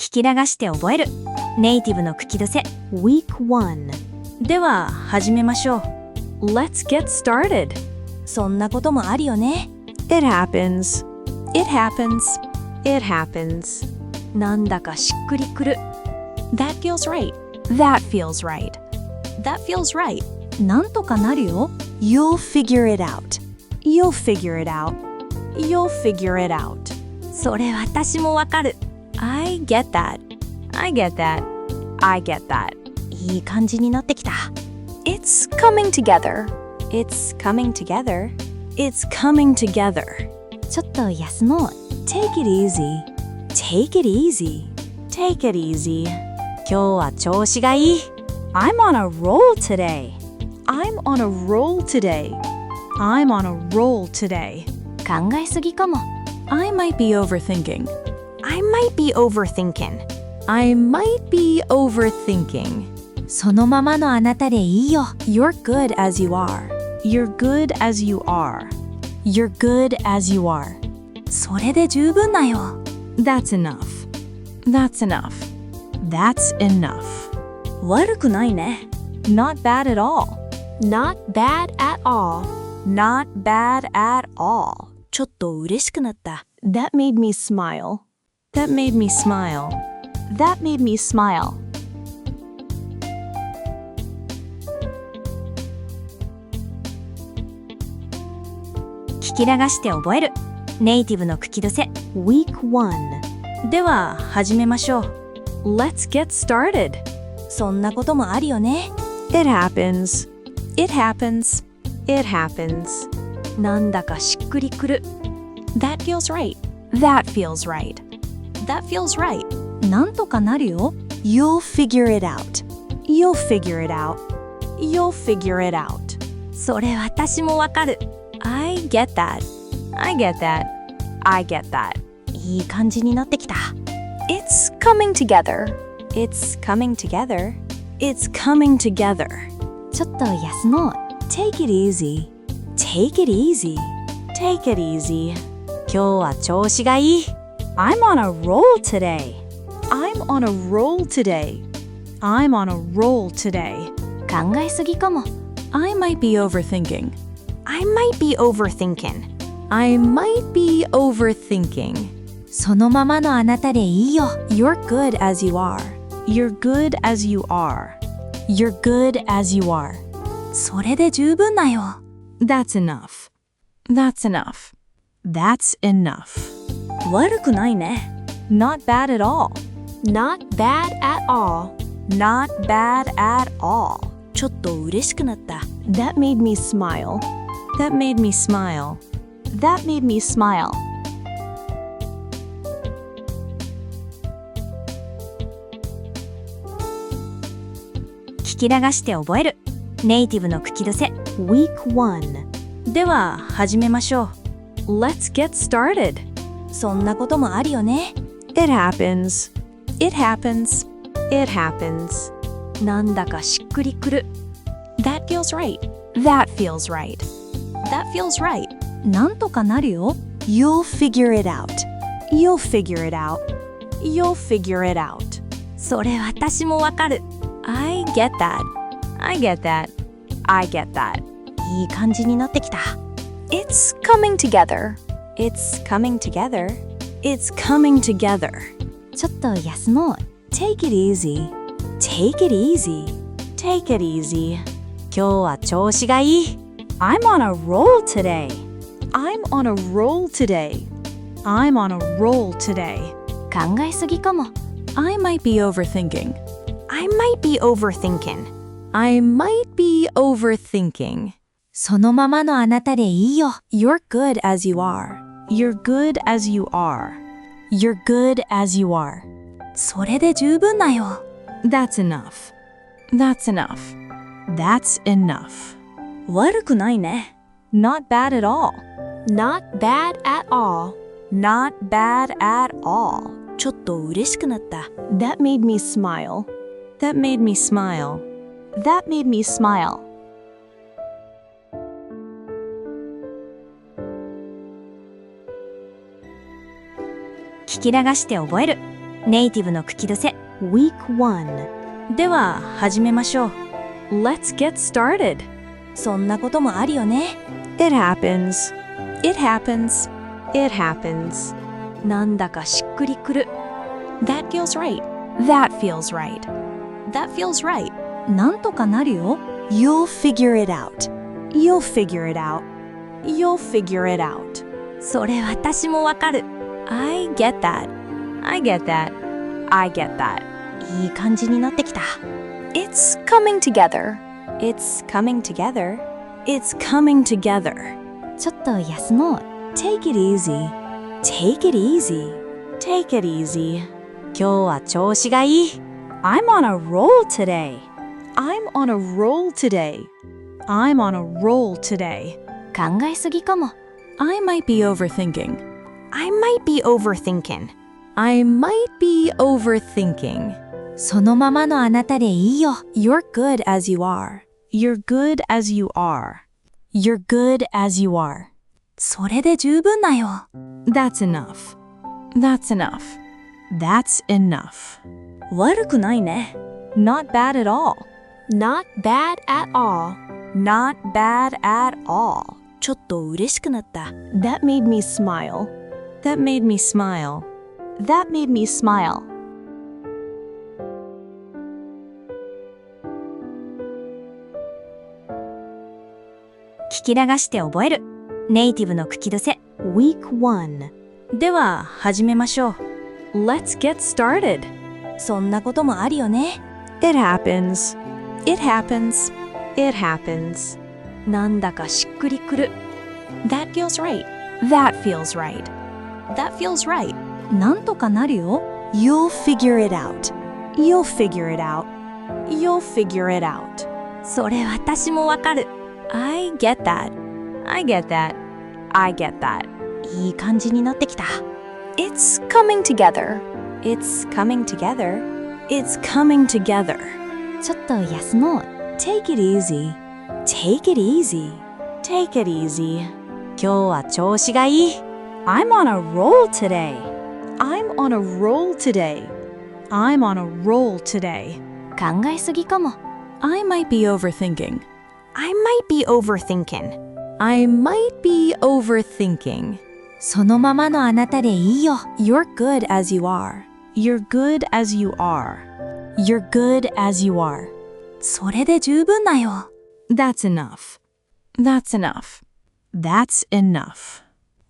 聞き流して覚えるネイティブの口癖 Week 1. では始めましょう。 Let's get started. そんなこともあるよね。 It happens. It happens. It happens. なんだかしっくりくる。 That feels right. That feels right. That feels right. なんとかなるよ。 You'll figure it out. You'll figure it out. You'll figure it out. それ私もわかる。 I get that. I get that. I get that. いい感じになってきた。 It's coming together. It's coming together. It's coming together. ちょっと休もう。 Take it easy. Take it easy. Take it easy. 今日は調子がいい。 I'm on a roll today. I'm on a roll today. I'm on a roll today. 考えすぎかも。 I might be overthinking. I might be overthinking. I might be overthinking. そのままのあなたでいいよ。 You're good as you are. You're good as you are. You're good as you are. それで十分だよ。 That's enough. That's enough. That's enough. 悪くないね。 Not bad at all. Not bad at all. Not bad at all. ちょっと嬉しくなった。 That made me smile. That made me smile. That made me smile. 聞き流して覚えるネイティブの口癖 Week 1. では始めましょう。 Let's get started. そんなこともあるよね。 It happens. It happens. It happens. なんだかしっくりくる。 That feels right. That feels right. That feels right. なんとかなるよ。 You'll figure it out. You'll figure it out. You'll figure it out. それ私もわかる。 I get that. I get that. I get that. いい感じになってきた。 It's coming together. It's coming together. It's coming together. ちょっと休もう。 Take it easy. Take it easy. Take it easy. 今日は調子がいい。 I'm on a roll today. I'm on a roll today. I'm on a roll today. 考えすぎかも。 I might be overthinking. I might be overthinking. I might be overthinking. そのままのあなたでいいよ。 You're good as you are. You're good as you are. You're good as you are. それで十分だよ。 That's enough. That's enough. That's enough. 悪くないね。 Not bad at all. Not bad at all. Not bad at all. ちょっと嬉しくなった。 That made me smile. That made me smile. That made me smile. 聞き流して覚えるネイティブの口癖 Week 1. では始めましょう。 Let's get started. そんなこともあるよね。 It happens. It happens. It happens. なんだかしっくりくる。 That feels right. That feels right. That feels right. なんとかなるよ。 You'll figure it out. You'll figure it out. You'll figure it out. それ私もわかる。 I get that. I get that. I get that. いい感じになってきた。 It's coming together. It's coming together. It's coming together. ちょっと休もう。 Take it easy. Take it easy. Take it easy. 今日は調子がいい。 I'm on a roll today. I'm on a roll today. I'm on a roll today. 考えすぎかも。 I might be overthinking. I might be overthinking. I might be overthinking. そのままのあなたでいいよ。 You're good as you are. You're good as you are. You're good as you are. それで十分だよ。 That's enough. That's enough. That's enough. 悪くないね。 Not bad at all. Not bad at all. Not bad at all. ちょっと嬉しくなった。 That made me smile. That made me smile. That made me smile. 聞き流して覚えるネイティブの口癖 Week 1. では始めましょう。 Let's get started. そんなこともあるよね。 It happens. It happens. It happens. なんだかしっくりくる。 That feels right. That feels right. That feels right. なんとかなるよ。You'll figure it out. You'll figure it out. You'll figure it out. それ私もわかる。 I get that. I get that. I get that. いい感じになってきた。 It's coming together. It's coming together. It's coming together. ちょっと休もう。 Take it easy. Take it easy. Take it easy. 今日は調子がいい。 I'm on a roll today. I'm on a roll today. I'm on a roll today. 考えすぎかも。 I might be overthinking. I might be overthinking. I might be overthinking. そのままのあなたでいいよ。 You're good as you are. You're good as you are. You're good as you are. それで十分だよ。 That's enough. That's enough. That's enough. 悪くないね。 Not bad at all. Not bad at all. Not bad at all. ちょっと嬉しくなった。 That made me smile. That made me smile. That made me smile. 聞き流して覚える。ネイティブの口癖 Week 1. では始めましょう。 Let's get started. そんなこともあるよね。 It happens. It happens. It happens. なんだかしっくりくる。 That feels right. That feels right. That feels right. なんとかなるよ。You'll figure it out. You'll figure it out. You'll figure it out. それ私もわかる。 I get that. I get that. I get that. いい感じになってきた。 It's coming together. It's coming together. It's coming together. ちょっと休もう。 Take it easy. Take it easy. Take it easy. 今日は調子がいい。 I'm on a roll today. I'm on a roll today. I'm on a roll today. 考えすぎかも。 I might be overthinking. I might be overthinking. I might be overthinking. そのままのあなたでいいよ。 You're good as you are. You're good as you are. You're good as you are. それで十分だよ。 That's enough. That's enough. That's enough.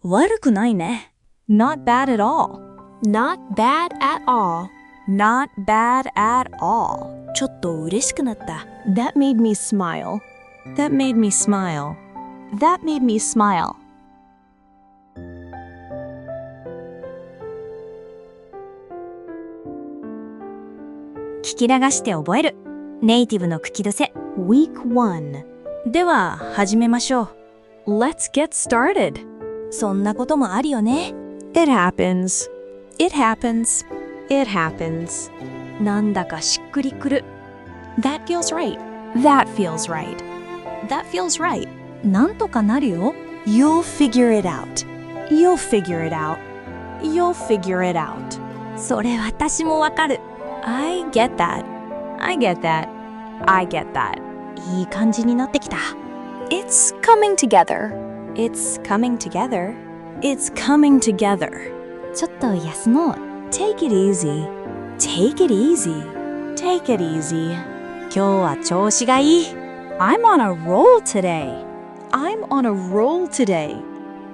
悪くないね。 Not bad at all. Not bad at all. Not bad at all. ちょっと嬉しくなった。 That made me smile. That made me smile. That made me smile. 聞き流して覚える。ネイティブの口癖 Week 1. では始めましょう。 Let's get started. そんなこともあるよね。 It happens. It happens. It happens. なんだかしっくりくる。 That feels right. That feels right. That feels right. なんとかなるよ。You'll figure it out. You'll figure it out. You'll figure it out. それ私もわかる。 I get that. I get that. I get that. いい感じになってきた。 It's coming together. It's coming together. It's coming together. ちょっと休もう。 Take it easy. Take it easy. Take it easy. 今日は調子がいい。 I'm on a roll today. I'm on a roll today.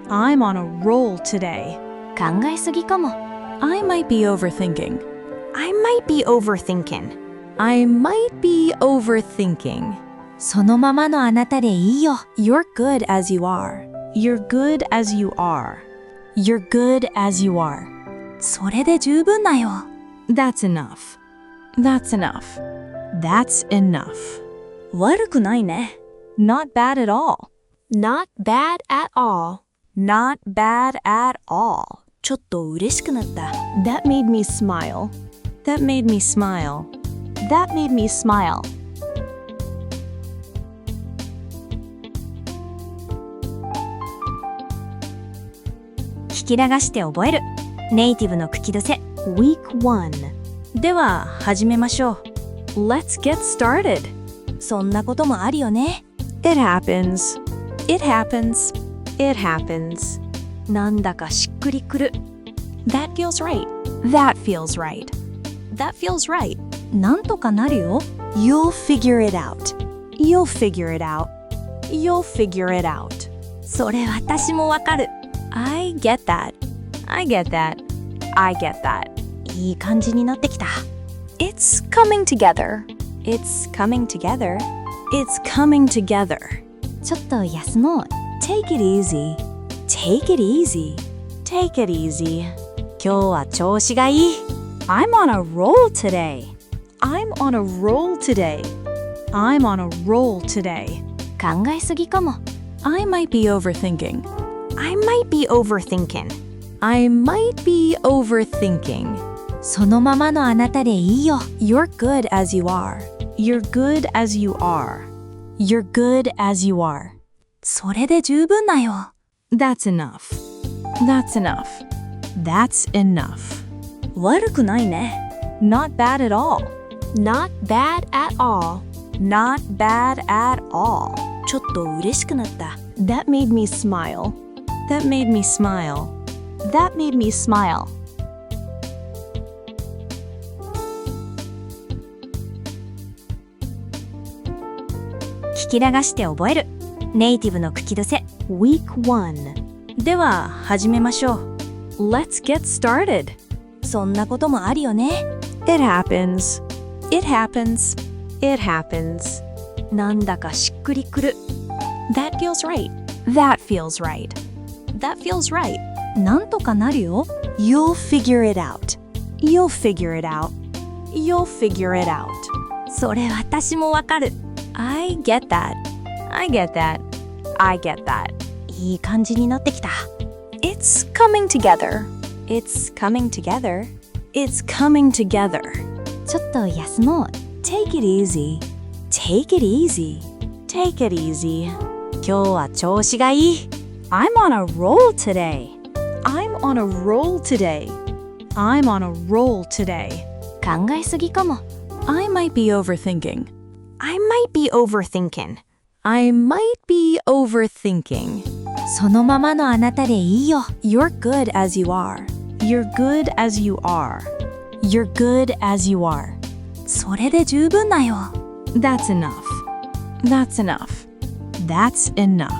I'm on a roll today. 考えすぎかも。 I might be overthinking. I might be overthinking. I might be overthinking. そのままのあなたでいいよ。 You're good as you are. You're good as you are. You're good as you are. それで十分だよ。 That's enough. That's enough. That's enough. 悪くないね。 Not bad at all. Not bad at all. Not bad at all. ちょっと嬉しくなった。 That made me smile. That made me smile. That made me smile. 聞き流して覚える。ネイティブの口癖 Week 1. では始めましょう。 Let's get started. そんなこともあるよね。 It happens. It happens. It happens. なんだかしっくりくる。 That feels right. That feels right. That feels right. なんとかなるよ。 You'll figure it out. You'll figure it out. You'll figure it out. それ私もわかる。 I get that. I get that. I get that. いい感じになってきた。 It's coming together. It's coming together. It's coming together. ちょっと休もう。 Take it easy. Take it easy. Take it easy. 今日は調子がいい。 I'm on a roll today. I'm on a roll today. I'm on a roll today. 考えすぎかも。 I might be overthinking. I might be overthinking. I might be overthinking. そのままのあなたでいいよ。 You're good as you are. You're good as you are. You're good as you are. それで十分だよ。 That's enough. That's enough. That's enough. 悪くないね。 Not bad at all. Not bad at all. Not bad at all. ちょっと嬉しくなった。 That made me smile. That made me smile. That made me smile. 聞き流して覚える。ネイティブの口癖。 Week 1. では始めましょう。 Let's get started. そんなこともあるよね。 It happens. It happens. It happens. なんだかしっくりくる。 That feels right. That feels right. That feels right. なんとかなるよ。 You'll figure it out. You'll figure it out. You'll figure it out. それ私もわかる。 I get that. I get that. I get that. いい感じになってきた。 It's coming together. It's coming together. It's coming together. ちょっと休もう。 Take it easy. Take it easy. Take it easy. 今日は調子がいい。 I'm on a roll today. I'm on a roll today. I'm on a roll today. 考えすぎかも。 I might be overthinking. I might be overthinking. I might be overthinking. そのままのあなたでいいよ。 You're good as you are. You're good as you are. You're good as you are. それで十分だよ。 That's enough. That's enough. That's enough.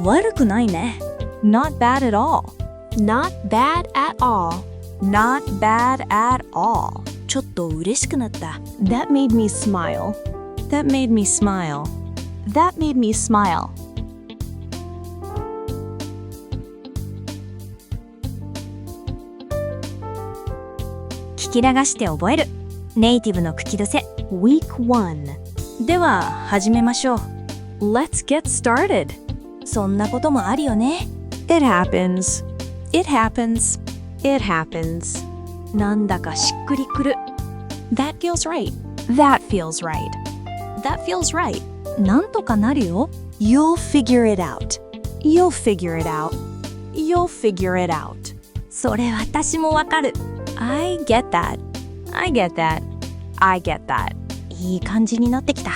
悪くないね。 Not bad at all. Not bad at all. Not bad at all. ちょっと嬉しくなった。 That made me smile. That made me smile. That made me smile. 聞き流して覚える。ネイティブの口癖。 Week 1. では始めましょう。 Let's get started. そんなこともあるよね。 It happens. It happens. It happens. なんだかしっくりくる。 That feels right. That feels right. That feels right. なんとかなるよ。 You'll figure it out. You'll figure it out. You'll figure it out. それ私もわかる。 I get that. I get that. I get that. いい感じになってきた。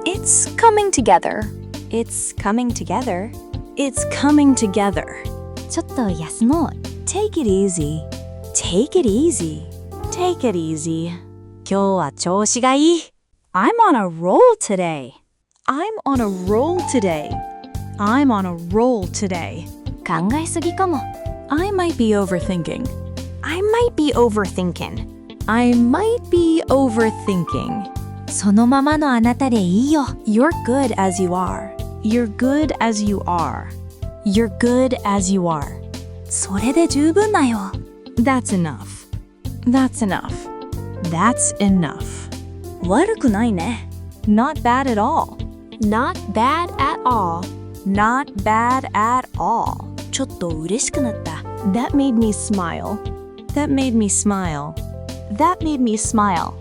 It's coming together. It's coming together. It's coming together. ちょっと休もう。 Take it easy. Take it easy. Take it easy. 今日は調子がいい。 I'm on a roll today. I'm on a roll today. I'm on a roll today. 考えすぎかも。 I might be overthinking. I might be overthinking. I might be overthinking. そのままのあなたでいいよ。 You're good as you are. You're good as you are. You're good as you are. それで十分だよ。 That's enough. That's enough. That's enough. 悪くないね。 Not bad at all. Not bad at all. Not bad at all. ちょっと嬉しくなった。 That made me smile. That made me smile. That made me smile.